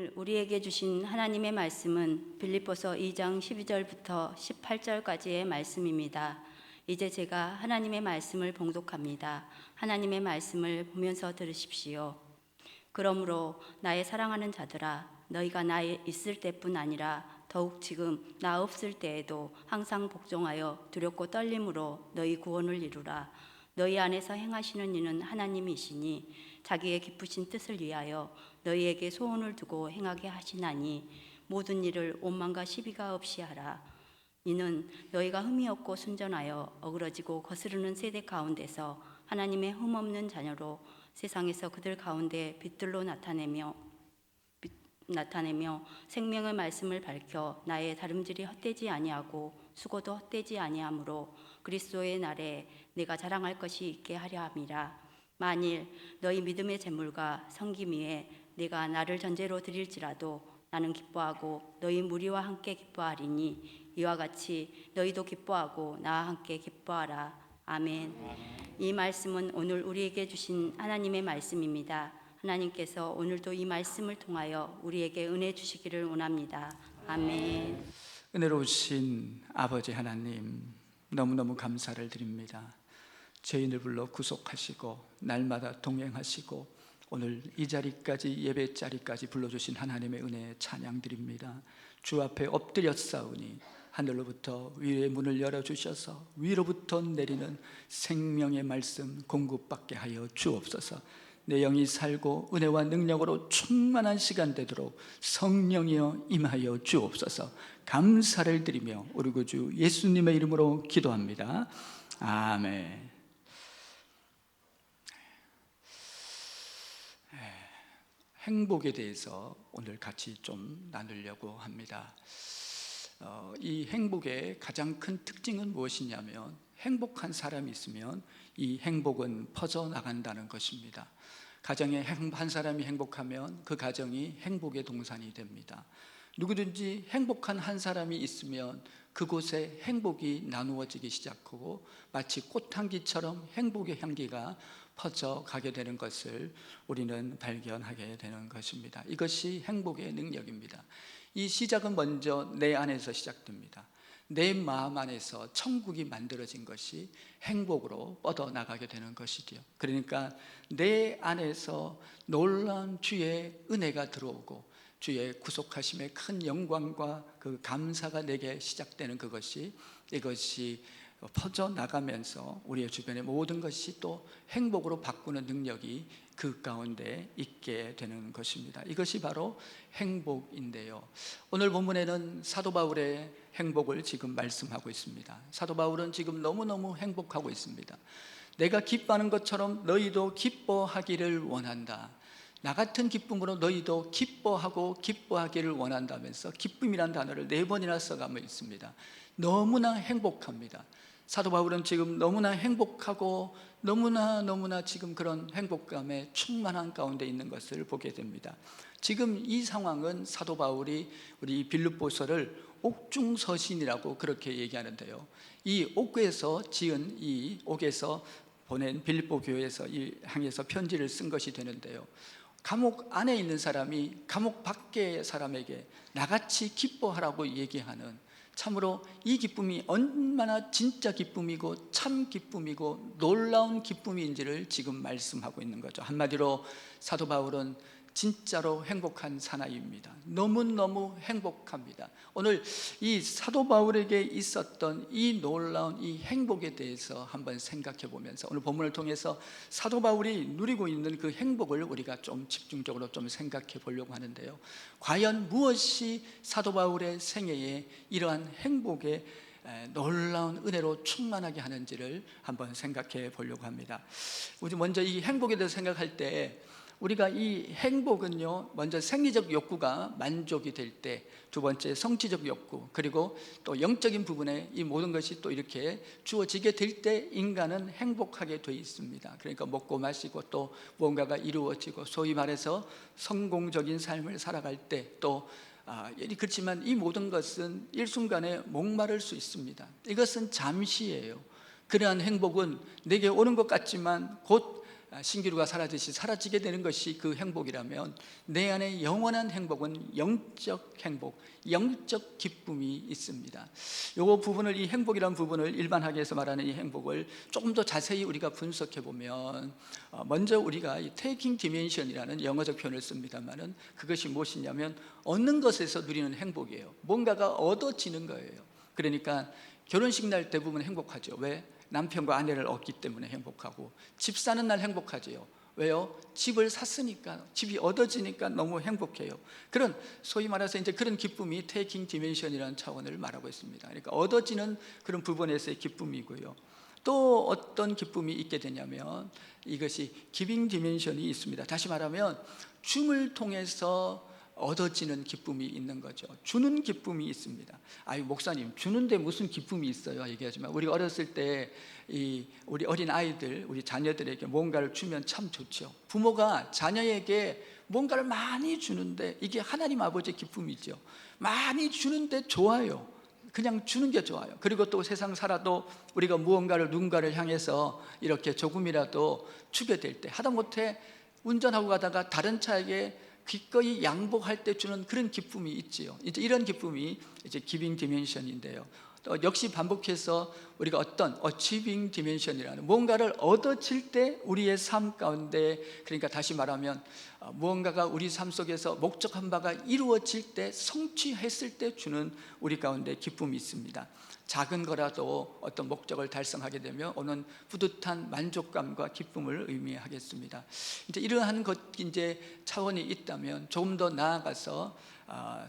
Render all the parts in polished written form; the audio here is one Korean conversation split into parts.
오늘 우리에게 주신 하나님의 말씀은 빌립보서 2장 12절부터 18절까지의 말씀입니다. 이제 제가 하나님의 말씀을 봉독합니다. 하나님의 말씀을 보면서 들으십시오. 그러므로 나의 사랑하는 자들아, 너희가 나에 있을 때뿐 아니라 더욱 지금 나 없을 때에도 항상 복종하여 두렵고 떨림으로 너희 구원을 이루라. 너희 안에서 행하시는 이는 하나님이시니 자기의 기쁘신 뜻을 위하여 너희에게 소원을 두고 행하게 하시나니 모든 일을 오만과 시비가 없이 하라. 이는 너희가 흠이 없고 순전하여 어그러지고 거스르는 세대 가운데서 하나님의 흠없는 자녀로 세상에서 그들 가운데 빛들로 나타내며 생명의 말씀을 밝혀 나의 다름질이 헛되지 아니하고 수고도 헛되지 아니하므로 그리스도의 날에 내가 자랑할 것이 있게 하려 함이라. 만일 너희 믿음의 재물과 섬김 위에 내가 나를 전제로 드릴지라도 나는 기뻐하고 너희 무리와 함께 기뻐하리니 이와 같이 너희도 기뻐하고 나와 함께 기뻐하라. 아멘. 이 말씀은 오늘 우리에게 주신 하나님의 말씀입니다. 하나님께서 오늘도 이 말씀을 통하여 우리에게 은혜 주시기를 원합니다. 아멘. 은혜로우신 아버지 하나님, 너무너무 감사를 드립니다. 죄인을 불러 구속하시고 날마다 동행하시고 오늘 이 자리까지, 예배 자리까지 불러주신 하나님의 은혜에 찬양드립니다. 주 앞에 엎드렸사오니 하늘로부터 위의 문을 열어주셔서 위로부터 내리는 생명의 말씀 공급받게 하여 주옵소서. 내 영이 살고 은혜와 능력으로 충만한 시간 되도록 성령이여 임하여 주옵소서. 감사를 드리며 우리 구주 예수님의 이름으로 기도합니다. 아멘. 행복에 대해서 오늘 같이 좀 나누려고 합니다. 이 행복의 가장 큰 특징은 무엇이냐면, 행복한 사람이 있으면 이 행복은 퍼져나간다는 것입니다. 가정에 한 사람이 행복하면 그 가정이 행복의 동산이 됩니다. 누구든지 행복한 한 사람이 있으면 그곳에 행복이 나누어지기 시작하고 마치 꽃향기처럼 행복의 향기가 퍼져가게 되는 것을 우리는 발견하게 되는 것입니다. 이것이 행복의 능력입니다. 이 시작은 먼저 내 안에서 시작됩니다. 내 마음 안에서 천국이 만들어진 것이 행복으로 뻗어나가게 되는 것이지요. 그러니까 내 안에서 놀라운 주의 은혜가 들어오고 주의 구속하심의 큰 영광과 그 감사가 내게 시작되는 이것이 퍼져나가면서 우리의 주변의 모든 것이 또 행복으로 바꾸는 능력이 그 가운데 있게 되는 것입니다. 이것이 바로 행복인데요, 오늘 본문에는 사도 바울의 행복을 지금 말씀하고 있습니다. 사도 바울은 지금 너무너무 행복하고 있습니다. 내가 기뻐하는 것처럼 너희도 기뻐하기를 원한다. 나 같은 기쁨으로 너희도 기뻐하기를 원한다면서 기쁨이란 단어를 4번이나 써가고 있습니다. 너무나 행복합니다. 사도 바울은 지금 너무나 행복하고 너무나 지금 그런 행복감에 충만한 가운데 있는 것을 보게 됩니다. 지금 이 상황은 사도 바울이 우리 빌립보서를 옥중서신이라고 그렇게 얘기하는데요, 이 옥에서 지은 이 옥에서 보낸 빌립보 교회에서 향해서 편지를 쓴 것이 되는데요, 감옥 안에 있는 사람이 감옥 밖의 사람에게 나같이 기뻐하라고 얘기하는, 참으로 이 기쁨이 얼마나 진짜 기쁨이고 참 기쁨이고 놀라운 기쁨인지를 지금 말씀하고 있는 거죠. 한마디로 사도 바울은 진짜로 행복한 사나이입니다. 너무너무 행복합니다. 오늘 이 사도 바울에게 있었던 이 놀라운 이 행복에 대해서 한번 생각해 보면서 오늘 본문을 통해서 사도 바울이 누리고 있는 그 행복을 우리가 좀 집중적으로 좀 생각해 보려고 하는데요, 과연 무엇이 사도 바울의 생애에 이러한 행복의 놀라운 은혜로 충만하게 하는지를 한번 생각해 보려고 합니다. 우리 먼저 이 행복에 대해서 생각할 때 우리가 이 행복은요, 먼저 생리적 욕구가 만족이 될 때, 두 번째 성취적 욕구, 그리고 또 영적인 부분에 이 모든 것이 또 이렇게 주어지게 될 때 인간은 행복하게 되어 있습니다. 그러니까 먹고 마시고 또 무언가가 이루어지고 소위 말해서 성공적인 삶을 살아갈 때 또 그렇지만 이 모든 것은 일순간에 목마를 수 있습니다. 이것은 잠시예요. 그러한 행복은 내게 오는 것 같지만 곧 신기루가 사라지듯이 사라지게 되는 것이 그 행복이라면 내 안에 영원한 행복은 영적 행복, 영적 기쁨이 있습니다. 이 부분을, 이 행복이라는 부분을 일반 학에서 말하는 이 행복을 조금 더 자세히 우리가 분석해 보면 먼저 우리가 이 taking dimension이라는 영어적 표현을 씁니다만은 그것이 무엇이냐면 얻는 것에서 누리는 행복이에요. 뭔가가 얻어지는 거예요. 그러니까 결혼식 날 대부분 행복하죠. 왜? 남편과 아내를 얻기 때문에 행복하고, 집 사는 날 행복하죠. 왜요? 집을 샀으니까, 집이 얻어지니까 너무 행복해요. 그런 소위 말해서 이제 그런 기쁨이 taking dimension이라는 차원을 말하고 있습니다. 그러니까 얻어지는 그런 부분에서의 기쁨이고요. 또 어떤 기쁨이 있게 되냐면 이것이 giving dimension이 있습니다. 다시 말하면 줌을 통해서 얻어지는 기쁨이 있는 거죠. 주는 기쁨이 있습니다. 아유, 목사님, 주는데 무슨 기쁨이 있어요? 얘기하지만 우리 어렸을 때 우리 어린 아이들, 우리 자녀들에게 뭔가를 주면 참 좋죠. 부모가 자녀에게 뭔가를 많이 주는데 이게 하나님 아버지의 기쁨이죠. 많이 주는데 좋아요. 그냥 주는 게 좋아요. 그리고 또 세상 살아도 우리가 무언가를, 누군가를 향해서 이렇게 조금이라도 주게 될 때, 하다못해 운전하고 가다가 다른 차에게 기꺼이 양보할 때 주는 그런 기쁨이 있지요. 이제 이런 기쁨이 이제 giving dimension인데요. 또 역시 반복해서 우리가 어떤 achieving dimension이라는 뭔가를 얻어질 때 우리의 삶 가운데, 그러니까 다시 말하면 무언가가 우리 삶 속에서 목적한 바가 이루어질 때, 성취했을 때 주는 우리 가운데 기쁨이 있습니다. 작은 거라도 어떤 목적을 달성하게 되면 오는 뿌듯한 만족감과 기쁨을 의미하겠습니다. 이제 이러한 것, 이제 차원이 있다면 조금 더 나아가서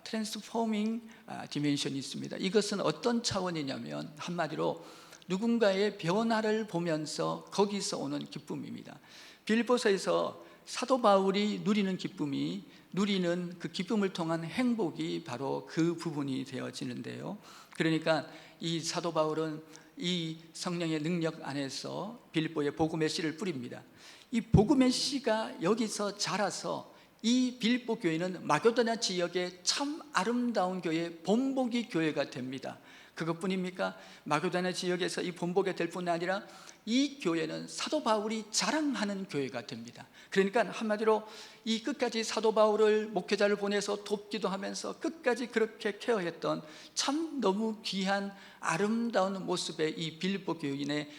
트랜스포밍 디멘션이 있습니다. 이것은 어떤 차원이냐면 한마디로 누군가의 변화를 보면서 거기서 오는 기쁨입니다. 빌립보서에서 사도 바울이 누리는 기쁨이, 누리는 그 기쁨을 통한 행복이 바로 그 부분이 되어지는데요. 그러니까 이 사도 바울은 이 성령의 능력 안에서 빌립보에 복음의 씨를 뿌립니다. 이 복음의 씨가 여기서 자라서 이 빌립보 교회는 마게도냐 지역의 참 아름다운 교회, 본보기 교회가 됩니다. 그것뿐입니까? 마게도냐 지역에서 이 본보게 될 뿐 아니라 이 교회는 사도 바울이 자랑하는 교회가 됩니다. 그러니까 한마디로 이 끝까지 사도 바울을 목회자를 보내서 돕기도 하면서 끝까지 그렇게 케어했던 참 너무 귀한 아름다운 모습의 이 빌립보 교인의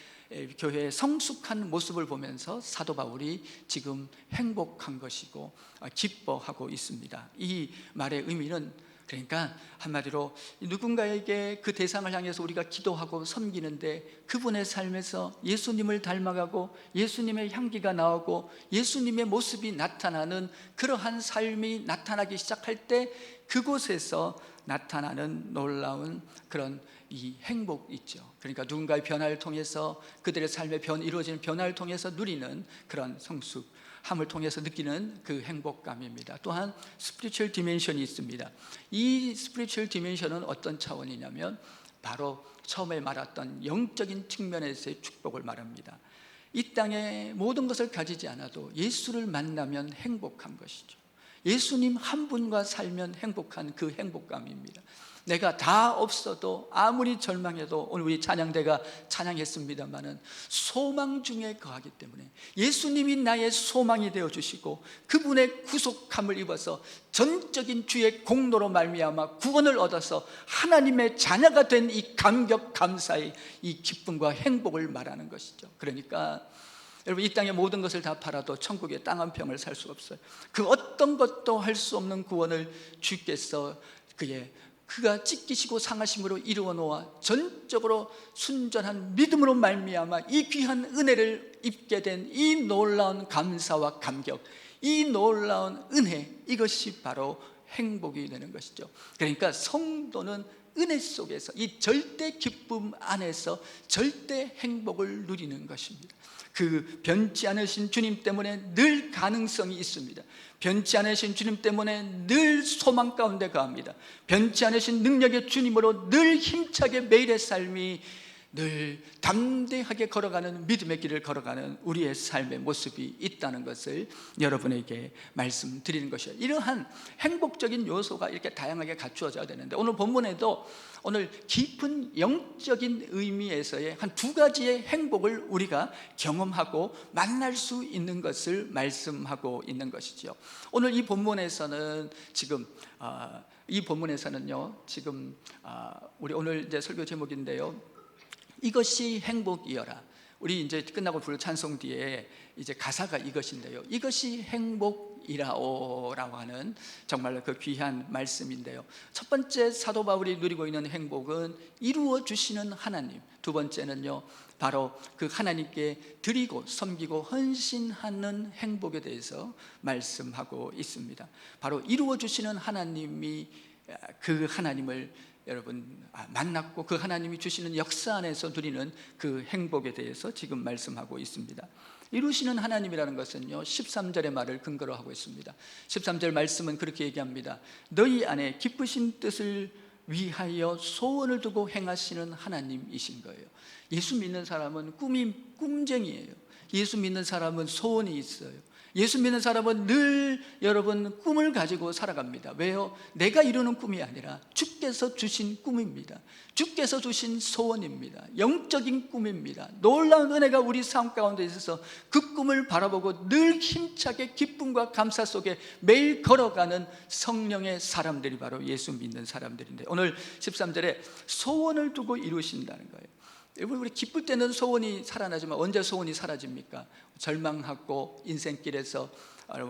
교회의 성숙한 모습을 보면서 사도 바울이 지금 행복한 것이고 기뻐하고 있습니다. 이 말의 의미는, 그러니까 한마디로 누군가에게 그 대상을 향해서 우리가 기도하고 섬기는데 그분의 삶에서 예수님을 닮아가고 예수님의 향기가 나오고 예수님의 모습이 나타나는 그러한 삶이 나타나기 시작할 때 그곳에서 나타나는 놀라운 그런 이 행복 있죠. 그러니까 누군가의 변화를 통해서, 그들의 삶의 이루어지는 변화를 통해서 누리는 그런 성숙함을 통해서 느끼는 그 행복감입니다. 또한 스피리추얼 디멘션이 있습니다. 이 스피리추얼 디멘션은 어떤 차원이냐면 바로 처음에 말했던 영적인 측면에서의 축복을 말합니다. 이 땅에 모든 것을 가지지 않아도 예수를 만나면 행복한 것이죠. 예수님 한 분과 살면 행복한 그 행복감입니다. 내가 다 없어도, 아무리 절망해도, 오늘 우리 찬양대가 찬양했습니다마는 소망 중에 거하기 때문에 예수님이 나의 소망이 되어주시고 그분의 구속함을 입어서 전적인 주의 공로로 말미암아 구원을 얻어서 하나님의 자녀가 된 이 감격 감사의 이 기쁨과 행복을 말하는 것이죠. 그러니까 여러분, 이 땅의 모든 것을 다 팔아도 천국의 땅 한 평을 살 수 없어요. 그 어떤 것도 할 수 없는 구원을 주께서 그가 찢기시고 상하심으로 이루어 놓아 전적으로 순전한 믿음으로 말미암아 이 귀한 은혜를 입게 된 이 놀라운 감사와 감격, 이 놀라운 은혜, 이것이 바로 행복이 되는 것이죠. 그러니까 성도는 은혜 속에서, 이 절대 기쁨 안에서 절대 행복을 누리는 것입니다. 그 변치 않으신 주님 때문에 늘 가능성이 있습니다. 변치 않으신 주님 때문에 늘 소망 가운데 거합니다. 변치 않으신 능력의 주님으로 늘 힘차게 매일의 삶이 늘 담대하게 걸어가는 믿음의 길을 걸어가는 우리의 삶의 모습이 있다는 것을 여러분에게 말씀드리는 것이에요. 이러한 행복적인 요소가 이렇게 다양하게 갖추어져야 되는데, 오늘 본문에도 오늘 깊은 영적인 의미에서의 한 두 가지의 행복을 우리가 경험하고 만날 수 있는 것을 말씀하고 있는 것이죠. 오늘 이 본문에서는 우리 오늘 이제 설교 제목인데요, 이것이 행복이여라. 우리 이제 끝나고 부를 찬송 뒤에 이제 가사가 이것인데요, 이것이 행복이라오라고 하는 정말 그 귀한 말씀인데요, 첫 번째 사도 바울이 누리고 있는 행복은 이루어 주시는 하나님, 두 번째는요 바로 그 하나님께 드리고 섬기고 헌신하는 행복에 대해서 말씀하고 있습니다. 바로 이루어 주시는 하나님이, 그 하나님을 여러분 만났고 그 하나님이 주시는 역사 안에서 누리는 그 행복에 대해서 지금 말씀하고 있습니다. 이루시는 하나님이라는 것은요 13절의 말을 근거로 하고 있습니다. 13절 말씀은 그렇게 얘기합니다. 너희 안에 기쁘신 뜻을 위하여 소원을 두고 행하시는 하나님이신 거예요. 예수 믿는 사람은 꿈쟁이에요. 예수 믿는 사람은 소원이 있어요. 예수 믿는 사람은 늘 여러분 꿈을 가지고 살아갑니다. 왜요? 내가 이루는 꿈이 아니라 주께서 주신 꿈입니다. 주께서 주신 소원입니다. 영적인 꿈입니다. 놀라운 은혜가 우리 삶 가운데 있어서 그 꿈을 바라보고 늘 힘차게 기쁨과 감사 속에 매일 걸어가는 성령의 사람들이 바로 예수 믿는 사람들인데, 오늘 13절에 소원을 두고 이루신다는 거예요. 여러분, 우리 기쁠 때는 소원이 살아나지만 언제 소원이 사라집니까? 절망하고 인생길에서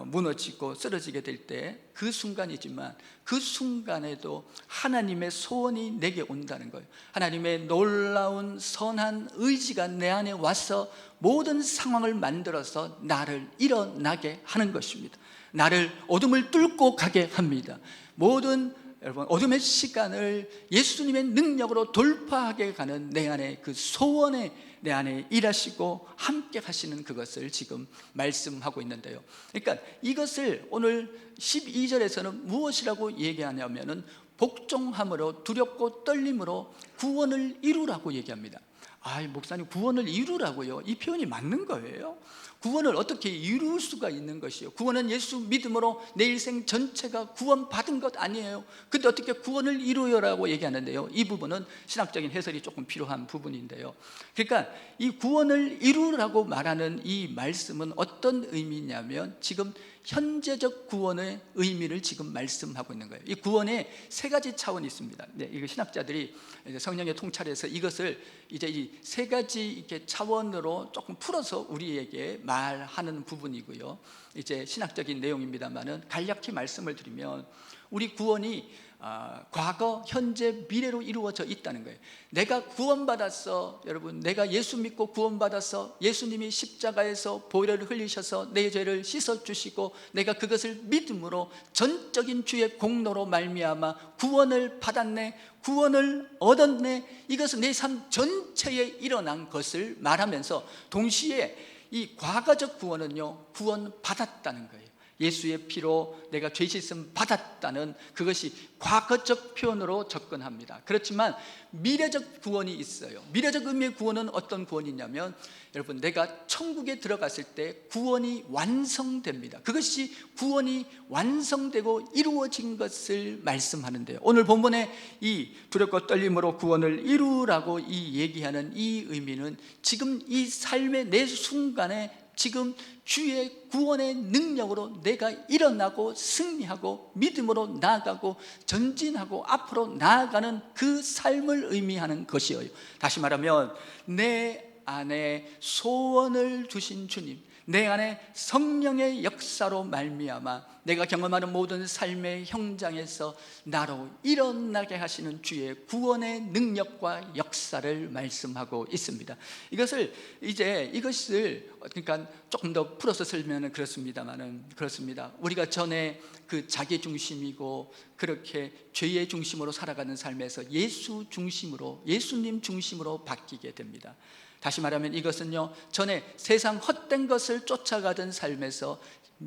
무너지고 쓰러지게 될 때 그 순간이지만, 그 순간에도 하나님의 소원이 내게 온다는 거예요. 하나님의 놀라운 선한 의지가 내 안에 와서 모든 상황을 만들어서 나를 일어나게 하는 것입니다. 나를 어둠을 뚫고 가게 합니다. 모든 여러분 어둠의 시간을 예수님의 능력으로 돌파하게 가는 내 안에 그 소원에 내 안에 일하시고 함께 하시는 그것을 지금 말씀하고 있는데요, 그러니까 이것을 오늘 12절에서는 무엇이라고 얘기하냐면은 복종함으로 두렵고 떨림으로 구원을 이루라고 얘기합니다. 목사님, 구원을 이루라고요? 이 표현이 맞는 거예요? 구원을 어떻게 이룰 수가 있는 것이요? 구원은 예수 믿음으로 내 일생 전체가 구원받은 것 아니에요? 근데 어떻게 구원을 이루어라고 얘기하는데요, 이 부분은 신학적인 해설이 조금 필요한 부분인데요, 그러니까 이 구원을 이루라고 말하는 이 말씀은 어떤 의미냐면 지금 현재적 구원의 의미를 지금 말씀하고 있는 거예요. 이 구원에 세 가지 차원이 있습니다. 이거 신학자들이 성령의 통찰에서 이것을 이제 이 세 가지 이렇게 차원으로 조금 풀어서 우리에게 말하는 부분이고요. 이제 신학적인 내용입니다만은 간략히 말씀을 드리면, 우리 구원이 과거, 현재, 미래로 이루어져 있다는 거예요. 내가 구원받았어. 여러분, 내가 예수 믿고 구원받았어. 예수님이 십자가에서 보혈을 흘리셔서 내 죄를 씻어주시고 내가 그것을 믿음으로 전적인 주의 공로로 말미암아 구원을 받았네, 구원을 얻었네. 이것은 내 삶 전체에 일어난 것을 말하면서 동시에 이 과거적 구원은요, 구원받았다는 거예요. 예수의 피로 내가 죄 씻음 받았다는 그것이 과거적 표현으로 접근합니다. 그렇지만 미래적 구원이 있어요. 미래적 의미의 구원은 어떤 구원이냐면, 여러분, 내가 천국에 들어갔을 때 구원이 완성됩니다. 그것이 구원이 완성되고 이루어진 것을 말씀하는데요, 오늘 본문에 이 두렵고 떨림으로 구원을 이루라고 이 얘기하는 이 의미는 지금 이 삶의 내 순간에 지금 주의 구원의 능력으로 내가 일어나고 승리하고 믿음으로 나아가고 전진하고 앞으로 나아가는 그 삶을 의미하는 것이에요. 다시 말하면 내 안에 소원을 두신 주님, 내 안에 성령의 역사로 말미암아 내가 경험하는 모든 삶의 현장에서 나로 일어나게 하시는 주의 구원의 능력과 역사를 말씀하고 있습니다. 이것을 그러니까 조금 더 풀어서 설명은 그렇습니다. 우리가 전에 그 자기 중심이고 그렇게 죄의 중심으로 살아가는 삶에서 예수 중심으로, 예수님 중심으로 바뀌게 됩니다. 다시 말하면 이것은요, 전에 세상 헛된 것을 쫓아가던 삶에서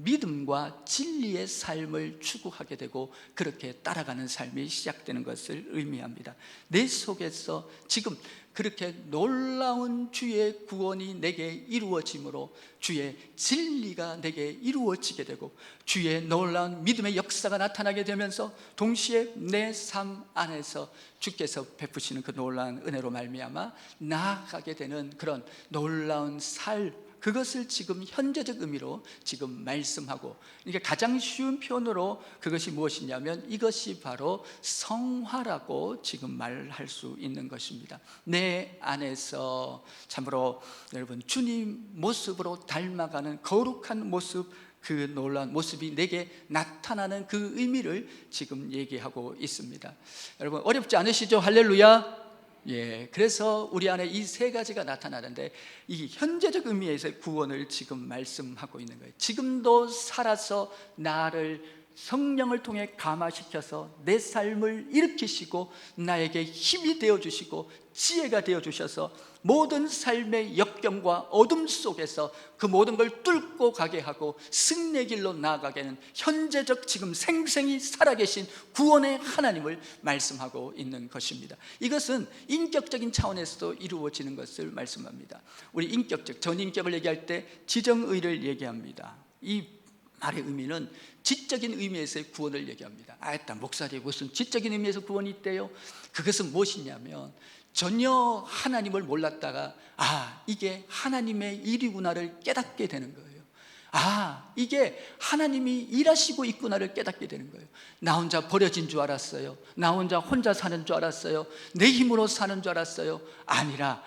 믿음과 진리의 삶을 추구하게 되고 그렇게 따라가는 삶이 시작되는 것을 의미합니다. 내 속에서 지금 그렇게 놀라운 주의 구원이 내게 이루어짐으로 주의 진리가 내게 이루어지게 되고 주의 놀라운 믿음의 역사가 나타나게 되면서 동시에 내 삶 안에서 주께서 베푸시는 그 놀라운 은혜로 말미암아 나아가게 되는 그런 놀라운 삶, 그것을 지금 현재적 의미로 지금 말씀하고, 이게 가장 쉬운 표현으로 그것이 무엇이냐면 이것이 바로 성화라고 지금 말할 수 있는 것입니다. 내 안에서 참으로 여러분 주님 모습으로 닮아가는 거룩한 모습, 그 놀라운 모습이 내게 나타나는 그 의미를 지금 얘기하고 있습니다. 여러분 어렵지 않으시죠? 할렐루야. 예, 그래서 우리 안에 이 세 가지가 나타나는데 이 현재적 의미에서의 구원을 지금 말씀하고 있는 거예요. 지금도 살아서 나를 성령을 통해 감화시켜서 내 삶을 일으키시고 나에게 힘이 되어주시고 지혜가 되어주셔서 모든 삶의 역경과 어둠 속에서 그 모든 걸 뚫고 가게 하고 승리의 길로 나아가게 하는 현재적 지금 생생히 살아계신 구원의 하나님을 말씀하고 있는 것입니다. 이것은 인격적인 차원에서도 이루어지는 것을 말씀합니다. 우리 인격적, 전인격을 얘기할 때 지정의를 얘기합니다. 이 말의 의미는 지적인 의미에서의 구원을 얘기합니다. 일단 목사님 무슨 지적인 의미에서 구원이 있대요? 그것은 무엇이냐면 전혀 하나님을 몰랐다가 이게 하나님의 일이구나를 깨닫게 되는 거예요. 이게 하나님이 일하시고 있구나를 깨닫게 되는 거예요. 나 혼자 버려진 줄 알았어요. 나 혼자 사는 줄 알았어요. 내 힘으로 사는 줄 알았어요. 아니라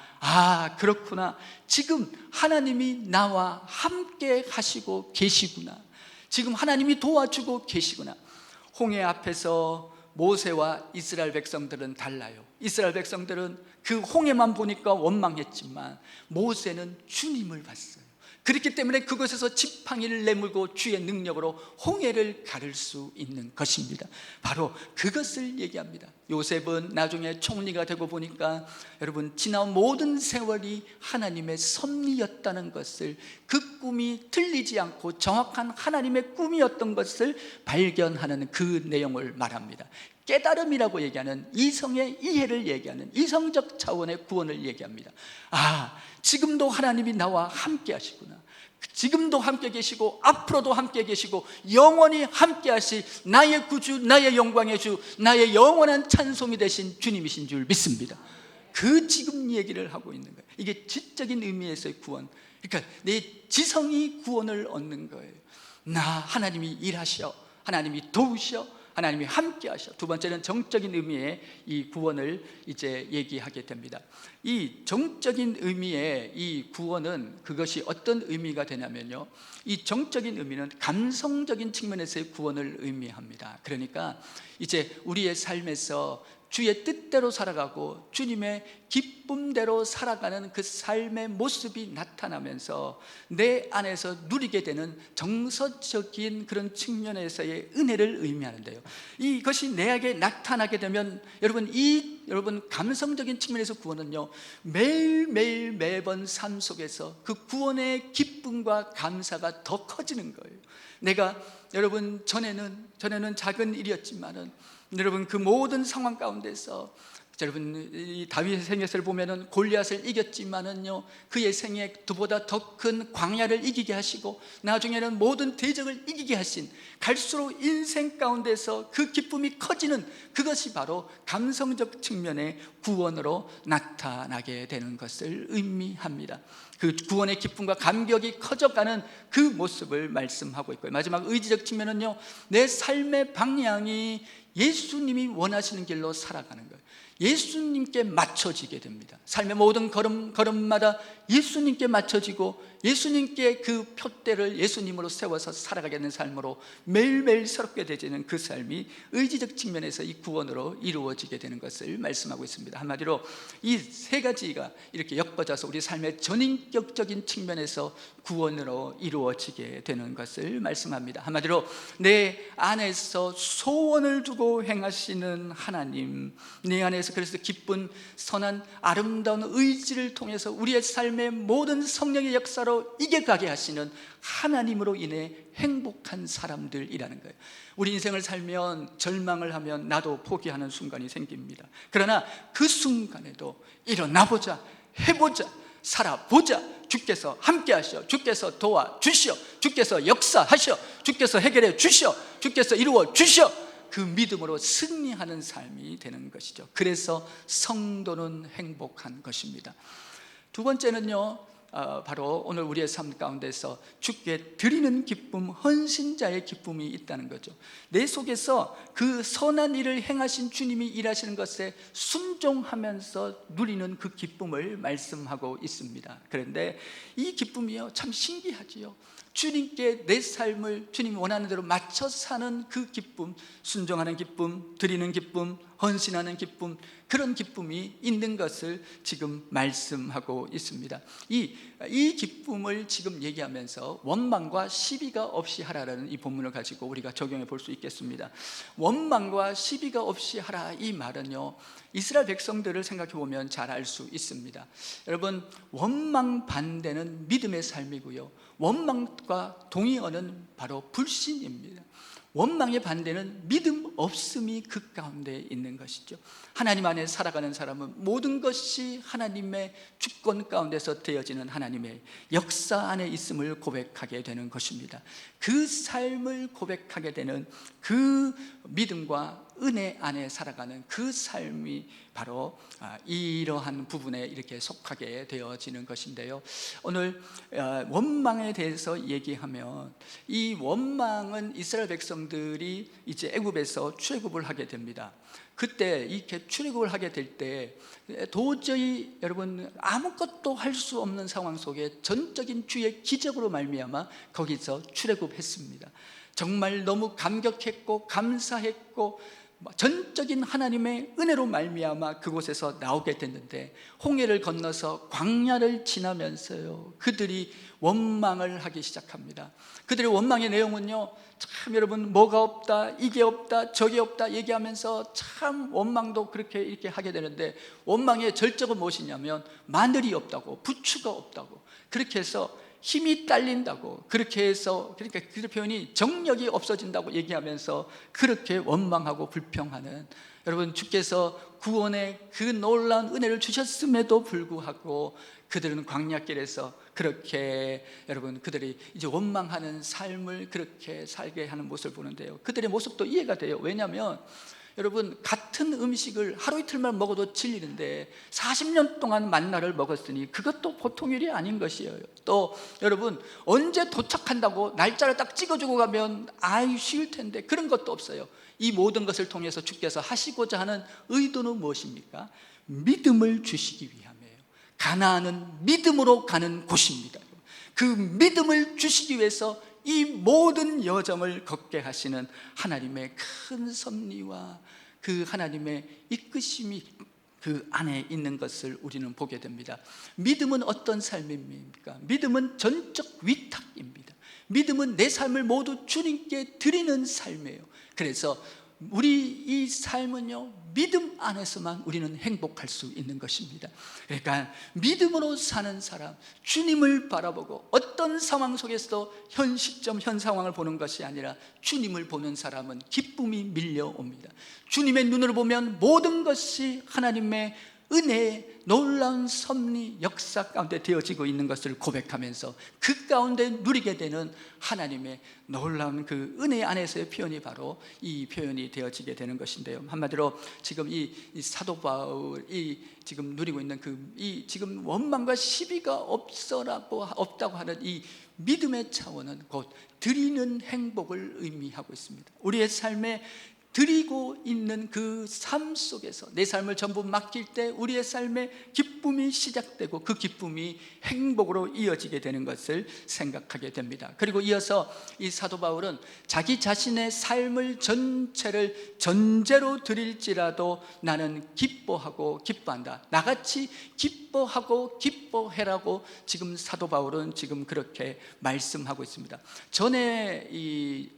그렇구나. 지금 하나님이 나와 함께 하시고 계시구나. 지금 하나님이 도와주고 계시구나. 홍해 앞에서 모세와 이스라엘 백성들은 달라요. 이스라엘 백성들은 그 홍해만 보니까 원망했지만 모세는 주님을 봤어요. 그렇기 때문에 그곳에서 지팡이를 내밀고 주의 능력으로 홍해를 가를 수 있는 것입니다. 바로 그것을 얘기합니다. 요셉은 나중에 총리가 되고 보니까 여러분 지나온 모든 세월이 하나님의 섭리였다는 것을, 그 꿈이 틀리지 않고 정확한 하나님의 꿈이었던 것을 발견하는 그 내용을 말합니다. 깨달음이라고 얘기하는 이성의 이해를 얘기하는 이성적 차원의 구원을 얘기합니다. 지금도 하나님이 나와 함께 하시구나. 지금도 함께 계시고 앞으로도 함께 계시고 영원히 함께 하실 나의 구주, 나의 영광의 주, 나의 영원한 찬송이 되신 주님이신 줄 믿습니다. 그 지금 얘기를 하고 있는 거예요. 이게 지적인 의미에서의 구원, 그러니까 내 지성이 구원을 얻는 거예요. 하나님이 일하셔, 하나님이 도우셔, 하나님이 함께 하셔. 두 번째는 정적인 의미의 이 구원을 이제 얘기하게 됩니다. 이 정적인 의미의 이 구원은 그것이 어떤 의미가 되냐면요, 이 정적인 의미는 감성적인 측면에서의 구원을 의미합니다. 그러니까 이제 우리의 삶에서 주의 뜻대로 살아가고 주님의 기쁨대로 살아가는 그 삶의 모습이 나타나면서 내 안에서 누리게 되는 정서적인 그런 측면에서의 은혜를 의미하는데요, 이것이 내게 나타나게 되면 여러분 감성적인 측면에서 구원은요, 매일매일 매번 삶 속에서 그 구원의 기쁨과 감사가 더 커지는 거예요. 내가 여러분 전에는 작은 일이었지만은 여러분 그 모든 상황 가운데서 여러분 이 다윗의 생애를 보면은 골리앗을 이겼지만은요, 그의 생애 그보다 더 큰 광야를 이기게 하시고 나중에는 모든 대적을 이기게 하신, 갈수록 인생 가운데서 그 기쁨이 커지는 그것이 바로 감성적 측면의 구원으로 나타나게 되는 것을 의미합니다. 그 구원의 기쁨과 감격이 커져가는 그 모습을 말씀하고 있고요. 마지막 의지적 측면은요, 내 삶의 방향이 예수님이 원하시는 길로 살아가는 거예요. 예수님께 맞춰지게 됩니다. 삶의 모든 걸음마다 예수님께 맞춰지고 예수님께 그 표대를 예수님으로 세워서 살아가게 되는 삶으로 매일매일 새롭게 되지는 그 삶이 의지적 측면에서 이 구원으로 이루어지게 되는 것을 말씀하고 있습니다. 한마디로 이 세 가지가 이렇게 엮어져서 우리 삶의 인격적인 측면에서 구원으로 이루어지게 되는 것을 말씀합니다. 한마디로 내 안에서 소원을 두고 행하시는 하나님, 내 안에서 그래서 기쁜 선한 아름다운 의지를 통해서 우리의 삶의 모든 성령의 역사로 이겨가게 하시는 하나님으로 인해 행복한 사람들이라는 거예요. 우리 인생을 살면 절망을 하면 나도 포기하는 순간이 생깁니다. 그러나 그 순간에도 일어나보자, 해보자, 살아보자. 주께서 함께 하시오, 주께서 도와주시오, 주께서 역사하시오, 주께서 해결해 주시오, 주께서 이루어 주시오. 그 믿음으로 승리하는 삶이 되는 것이죠. 그래서 성도는 행복한 것입니다. 두 번째는요, 바로 오늘 우리의 삶 가운데서 주께 드리는 기쁨, 헌신자의 기쁨이 있다는 거죠. 내 속에서 그 선한 일을 행하신 주님이 일하시는 것에 순종하면서 누리는 그 기쁨을 말씀하고 있습니다. 그런데 이 기쁨이요, 참 신기하지요. 주님께 내 삶을 주님이 원하는 대로 맞춰 사는 그 기쁨, 순종하는 기쁨, 드리는 기쁨, 헌신하는 기쁨, 그런 기쁨이 있는 것을 지금 말씀하고 있습니다. 이 기쁨을 지금 얘기하면서 원망과 시비가 없이 하라라는 이 본문을 가지고 우리가 적용해 볼 수 있겠습니다. 원망과 시비가 없이 하라, 이 말은요, 이스라엘 백성들을 생각해 보면 잘 알 수 있습니다. 여러분, 원망 반대는 믿음의 삶이고요, 원망과 동의어는 바로 불신입니다. 원망의 반대는 믿음 없음이 그 가운데 있는 것이죠. 하나님 안에 살아가는 사람은 모든 것이 하나님의 주권 가운데서 되어지는 하나님의 역사 안에 있음을 고백하게 되는 것입니다. 그 삶을 고백하게 되는 그 믿음과 은혜 안에 살아가는 그 삶이 바로 이러한 부분에 이렇게 속하게 되어지는 것인데요, 오늘 원망에 대해서 얘기하면, 이 원망은 이스라엘 백성들이 이제 애굽에서 출애굽을 하게 됩니다. 그때 이렇게 출애굽을 하게 될 때 도저히 여러분 아무것도 할 수 없는 상황 속에 전적인 주의 기적으로 말미암아 거기서 출애굽했습니다. 정말 너무 감격했고 감사했고 전적인 하나님의 은혜로 말미암아 그곳에서 나오게 됐는데, 홍해를 건너서 광야를 지나면서요, 그들이 원망을 하기 시작합니다. 그들의 원망의 내용은요, 참 여러분, 뭐가 없다, 이게 없다, 저게 없다 얘기하면서 참 원망도 그렇게 이렇게 하게 되는데, 원망의 절정은 무엇이냐면 마늘이 없다고, 부추가 없다고, 그렇게 해서 힘이 딸린다고, 그렇게 해서, 그러니까 그 표현이 정력이 없어진다고 얘기하면서 그렇게 원망하고 불평하는, 여러분, 주께서 구원의 그 놀라운 은혜를 주셨음에도 불구하고 그들은 광야길에서 그렇게 여러분 그들이 이제 원망하는 삶을 그렇게 살게 하는 모습을 보는데요, 그들의 모습도 이해가 돼요. 왜냐하면 여러분, 같은 음식을 하루 이틀만 먹어도 질리는데 40년 동안 만나를 먹었으니 그것도 보통 일이 아닌 것이에요. 또 여러분, 언제 도착한다고 날짜를 딱 찍어주고 가면 쉬울 텐데 그런 것도 없어요. 이 모든 것을 통해서 주께서 하시고자 하는 의도는 무엇입니까? 믿음을 주시기 위함이에요. 가나안은 믿음으로 가는 곳입니다. 그 믿음을 주시기 위해서 이 모든 여정을 걷게 하시는 하나님의 큰 섭리와 그 하나님의 이끄심이 그 안에 있는 것을 우리는 보게 됩니다. 믿음은 어떤 삶입니까? 믿음은 전적 위탁입니다. 믿음은 내 삶을 모두 주님께 드리는 삶이에요. 그래서 우리 이 삶은요, 믿음 안에서만 우리는 행복할 수 있는 것입니다. 그러니까 믿음으로 사는 사람, 주님을 바라보고 어떤 상황 속에서도 현 시점, 현 상황을 보는 것이 아니라 주님을 보는 사람은 기쁨이 밀려옵니다. 주님의 눈으로 보면 모든 것이 하나님의 은혜의 놀라운 섭리 역사 가운데 되어지고 있는 것을 고백하면서 그 가운데 누리게 되는 하나님의 놀라운 그 은혜 안에서의 표현이 바로 이 표현이 되어지게 되는 것인데요, 한마디로 지금 이 사도 바울이 지금 누리고 있는 이 지금 원망과 시비가 없다고 하는 이 믿음의 차원은 곧 드리는 행복을 의미하고 있습니다. 우리의 삶에 드리고 있는 그 삶 속에서 내 삶을 전부 맡길 때 우리의 삶에 기쁨이 시작되고 그 기쁨이 행복으로 이어지게 되는 것을 생각하게 됩니다. 그리고 이어서 이 사도 바울은 자기 자신의 삶을 전체를 전제로 드릴지라도 나는 기뻐하고 기뻐한다, 나같이 기뻐하고 기뻐해라고 지금 사도 바울은 지금 그렇게 말씀하고 있습니다. 전에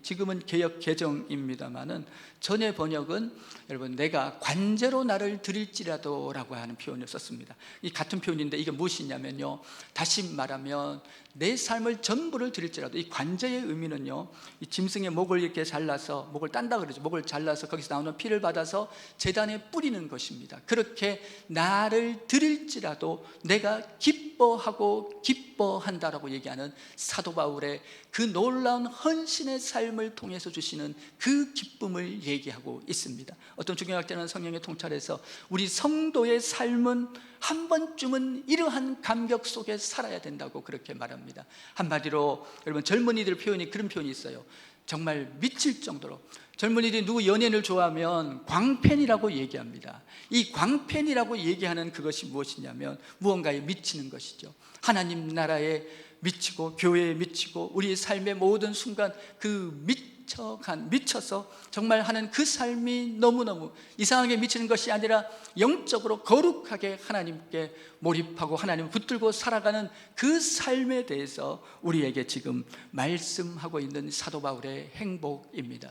지금은 개역 개정입니다만은 전의 번역은 여러분 내가 관제로 나를 드릴지라도 라고 하는 표현을 썼습니다. 이 같은 표현인데 이게 무엇이냐면요, 다시 말하면 내 삶을 전부를 드릴지라도, 이 관제의 의미는요, 이 짐승의 목을 이렇게 잘라서, 목을 딴다 그러죠. 목을 잘라서 거기서 나오는 피를 받아서 제단에 뿌리는 것입니다. 그렇게 나를 드릴지라도 내가 기뻐하고 기뻐한다라고 얘기하는 사도 바울의 그 놀라운 헌신의 삶을 통해서 주시는 그 기쁨을 얘기하고 있습니다. 어떤 중경학자는 성령의 통찰에서 우리 성도의 삶은 한 번쯤은 이러한 감격 속에 살아야 된다고 그렇게 말합니다. 한마디로 여러분, 젊은이들 표현이 그런 표현이 있어요. 정말 미칠 정도로 젊은이들이 누구 연예인을 좋아하면 광팬이라고 얘기합니다. 이 광팬이라고 얘기하는 그것이 무엇이냐면 무언가에 미치는 것이죠. 하나님 나라에 미치고 교회에 미치고 우리의 삶의 모든 순간 그 미쳐서 정말 하는 그 삶이 너무너무 이상하게 미치는 것이 아니라 영적으로 거룩하게 하나님께 몰입하고 하나님을 붙들고 살아가는 그 삶에 대해서 우리에게 지금 말씀하고 있는 사도 바울의 행복입니다.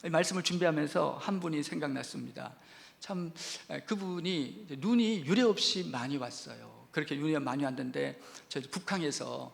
이 말씀을 준비하면서 한 분이 생각났습니다. 참 그분이 눈이 유례없이 많이 왔어요. 그렇게 눈이 많이 왔는데 저희 북한에서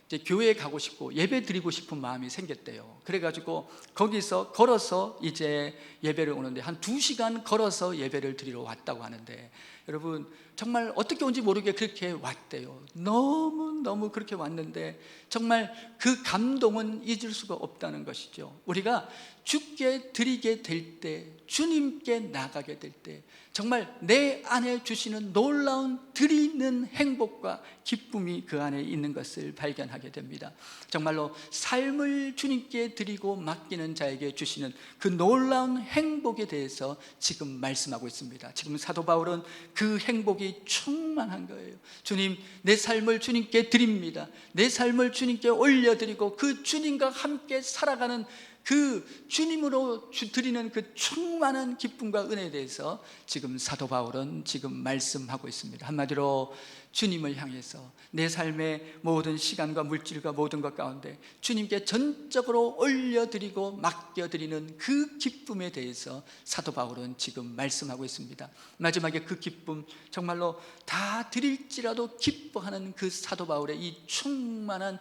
이제 교회에 가고 싶고 예배 드리고 싶은 마음이 생겼대요. 그래가지고 거기서 걸어서 이제 예배를 오는데 한 2시간 걸어서 예배를 드리러 왔다고 하는데, 여러분 정말 어떻게 온지 모르게 그렇게 왔대요. 너무 그렇게 왔는데 정말 그 감동은 잊을 수가 없다는 것이죠. 우리가 주께 드리게 될 때, 주님께 나가게 될 때 정말 내 안에 주시는 놀라운 드리는 행복과 기쁨이 그 안에 있는 것을 발견하게 됩니다. 정말로 삶을 주님께 드리고 맡기는 자에게 주시는 그 놀라운 행복에 대해서 지금 말씀하고 있습니다. 지금 사도 바울은 그 행복이 충만한 거예요. 주님, 내 삶을 주님께 드립니다. 내 삶을 주님께 올려드리고 그 주님과 함께 살아가는 그 주님으로 드리는 그 충만한 기쁨과 은혜에 대해서 지금 사도 바울은 지금 말씀하고 있습니다. 한마디로 주님을 향해서 내 삶의 모든 시간과 물질과 모든 것 가운데 주님께 전적으로 올려드리고 맡겨드리는 그 기쁨에 대해서 사도 바울은 지금 말씀하고 있습니다. 마지막에 그 기쁨, 정말로 다 드릴지라도 기뻐하는 그 사도 바울의 이 충만한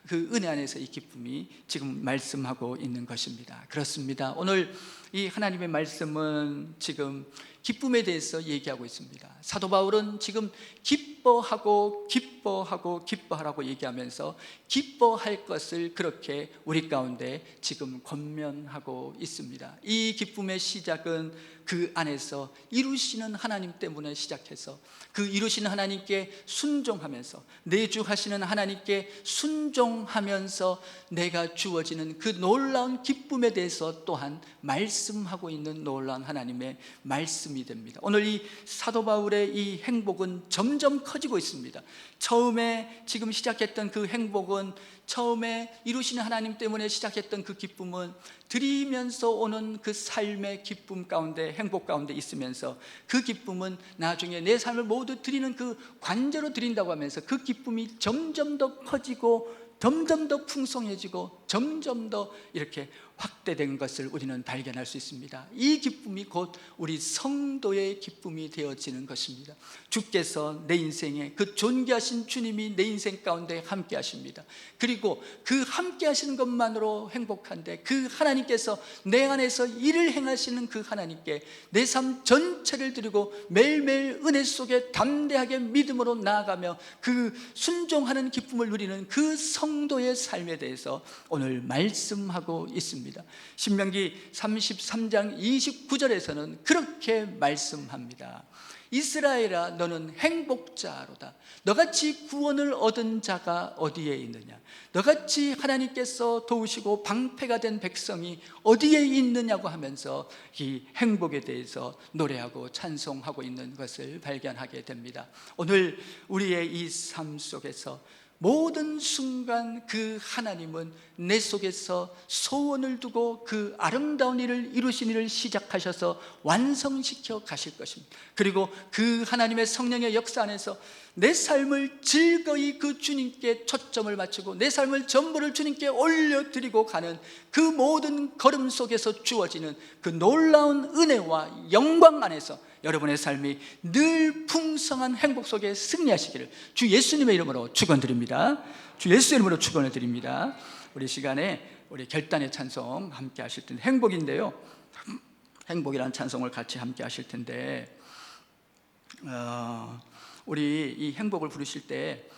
그 은혜 안에서 이 기쁨이 지금 말씀하고 있는 것입니다. 그렇습니다. 오늘 이 하나님의 말씀은 지금 기쁨에 대해서 얘기하고 있습니다. 사도 바울은 지금 기뻐하고 기뻐하라고 얘기하면서 기뻐할 것을 그렇게 우리 가운데 지금 권면하고 있습니다. 이 기쁨의 시작은 그 안에서 이루시는 하나님 때문에 시작해서 그 이루시는 하나님께 순종하면서, 내주하시는 하나님께 순종하면서 내가 주어지는 그 놀라운 기쁨에 대해서 또한 말씀하고 있는 놀라운 하나님의 말씀이 됩니다. 오늘 이 사도 바울의 이 행복은 점점 커지고 있습니다. 처음에 지금 시작했던 그 행복은, 처음에 이루시는 하나님 때문에 시작했던 그 기쁨은 드리면서 오는 그 삶의 기쁨 가운데, 행복 가운데 있으면서 그 기쁨은 나중에 내 삶을 모두 드리는 그 관제로 드린다고 하면서 그 기쁨이 점점 더 커지고 점점 더 풍성해지고 점점 더 이렇게 확대된 것을 우리는 발견할 수 있습니다. 이 기쁨이 곧 우리 성도의 기쁨이 되어지는 것입니다. 주께서 내 인생에, 그 존귀하신 주님이 내 인생 가운데 함께 하십니다. 그리고 그 함께 하시는 것만으로 행복한데 그 하나님께서 내 안에서 일을 행하시는 그 하나님께 내 삶 전체를 드리고 매일매일 은혜 속에 담대하게 믿음으로 나아가며 그 순종하는 기쁨을 누리는 그 성도의 삶에 대해서 오늘 말씀하고 있습니다. 있습니다. 신명기 33장 29절에서는 그렇게 말씀합니다. 이스라엘아, 너는 행복자로다. 너같이 구원을 얻은 자가 어디에 있느냐? 너같이 하나님께서 도우시고 방패가 된 백성이 어디에 있느냐고 하면서 이 행복에 대해서 노래하고 찬송하고 있는 것을 발견하게 됩니다. 오늘 우리의 이 삶 속에서 모든 순간 그 하나님은 내 속에서 소원을 두고 그 아름다운 일을 이루신 일을 시작하셔서 완성시켜 가실 것입니다. 그리고 그 하나님의 성령의 역사 안에서 내 삶을 즐거이 그 주님께 초점을 맞추고 내 삶을 전부를 주님께 올려드리고 가는 그 모든 걸음 속에서 주어지는 그 놀라운 은혜와 영광 안에서 여러분의 삶이 늘 풍성한 행복 속에 승리하시기를 주 예수님의 이름으로 축원드립니다. 주 예수의 이름으로 축원을 드립니다. 우리 시간에 우리 결단의 찬송 함께 하실 텐데, 행복인데요, 행복이라는 찬송을 같이 함께 하실 텐데, 우리 이 행복을 부르실 때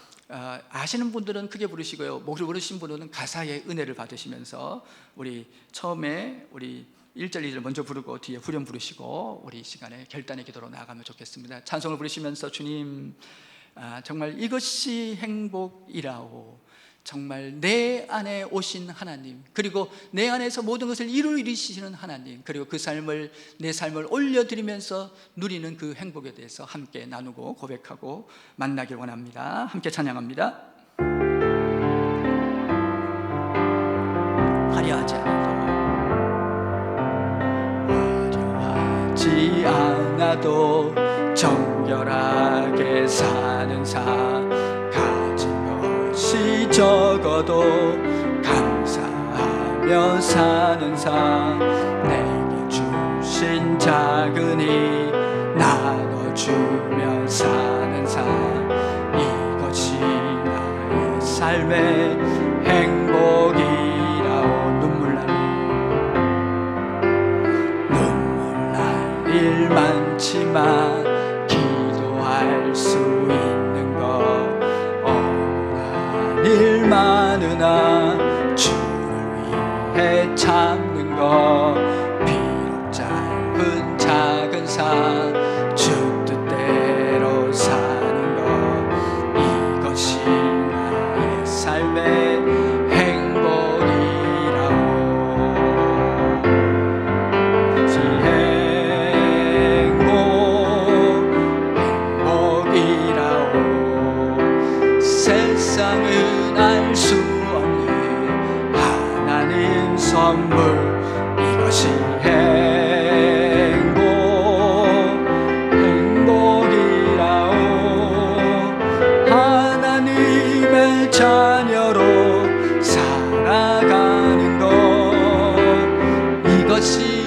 아시는 분들은 크게 부르시고요, 모르신 분들은 가사의 은혜를 받으시면서 우리 처음에 우리 1절 2절 먼저 부르고 뒤에 후렴 부르시고 우리 시간에 결단의 기도로 나아가면 좋겠습니다. 찬송을 부르시면서 주님, 정말 이것이 행복이라오, 정말 내 안에 오신 하나님, 그리고 내 안에서 모든 것을 이루시는 하나님, 그리고 그 삶을, 내 삶을 올려드리면서 누리는 그 행복에 대해서 함께 나누고 고백하고 만나길 원합니다. 함께 찬양합니다. 화려하지 않아도 정결하게 사는 삶, 가진 것이 적어도 감사하며 사는 삶, 내게 주신 작은 일 나눠주며 사는 삶, 이것이 나의 삶의 행복이라오. 일 많지만 기도할 수 있는 것, 억울한 일 많으나 주를 위해 참는 것, 비록 짧은 작은 삶 주 뜻대로 사는 것, 이것이 나의 삶의 세상은 알 수 없는 하나님 선물, 이것이 행복이라오. 하나님의 자녀로 살아가는 것, 이것이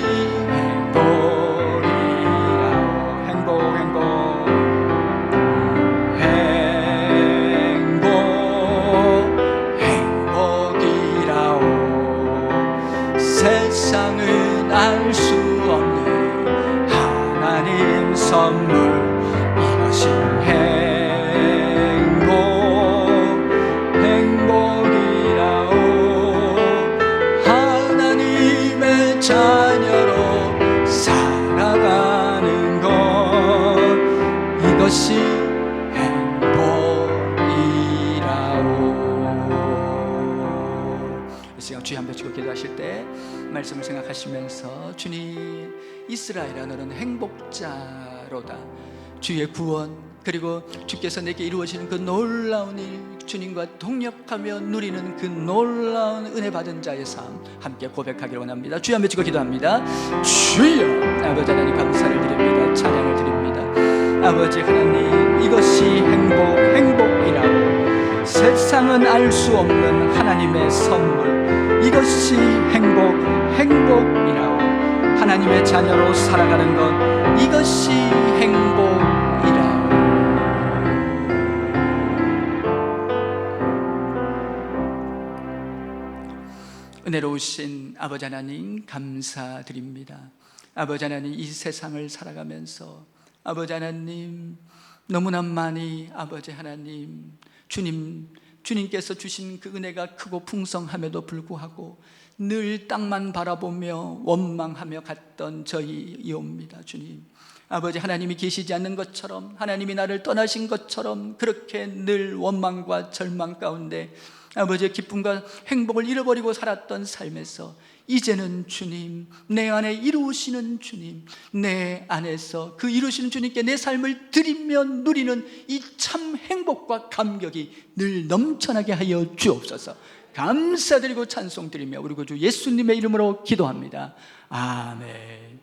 세상은 알 수 없는 하나님 선물, 이것이 행복이라오. 하나님의 자녀로 살아가는 것, 이것이 주여 한번 주고 기도하실 때 말씀을 생각하시면서, 주님, 이스라엘아, 너는 행복자로다. 주의 구원, 그리고 주께서 내게 이루어지는 그 놀라운 일, 주님과 동역하며 누리는 그 놀라운 은혜 받은 자의 삶 함께 고백하기를 원합니다. 주여 한번 주고 기도합니다. 주여, 아버지 하나님 감사를 드립니다. 찬양을 드립니다. 아버지 하나님, 이것이 행복이라고, 세상은 알 수 없는 하나님의 선물, 이것이 행복이라오. 하나님의 자녀로 살아가는 것, 이것이 행복이라오. 은혜로우신 아버지 하나님 감사드립니다. 아버지 하나님, 이 세상을 살아가면서 아버지 하나님 너무나 많이 아버지 하나님 주님께서 주신 그 은혜가 크고 풍성함에도 불구하고 늘 땅만 바라보며 원망하며 갔던 저희이옵니다. 주님, 아버지, 하나님이 계시지 않는 것처럼, 하나님이 나를 떠나신 것처럼 그렇게 늘 원망과 절망 가운데 아버지의 기쁨과 행복을 잃어버리고 살았던 삶에서 이제는 주님, 내 안에 이루시는 주님, 내 안에서 그 이루시는 주님께 내 삶을 드리며 누리는 이 참 행복과 감격이 늘 넘쳐나게 하여 주옵소서. 감사드리고 찬송드리며 우리 구주 예수님의 이름으로 기도합니다. 아멘.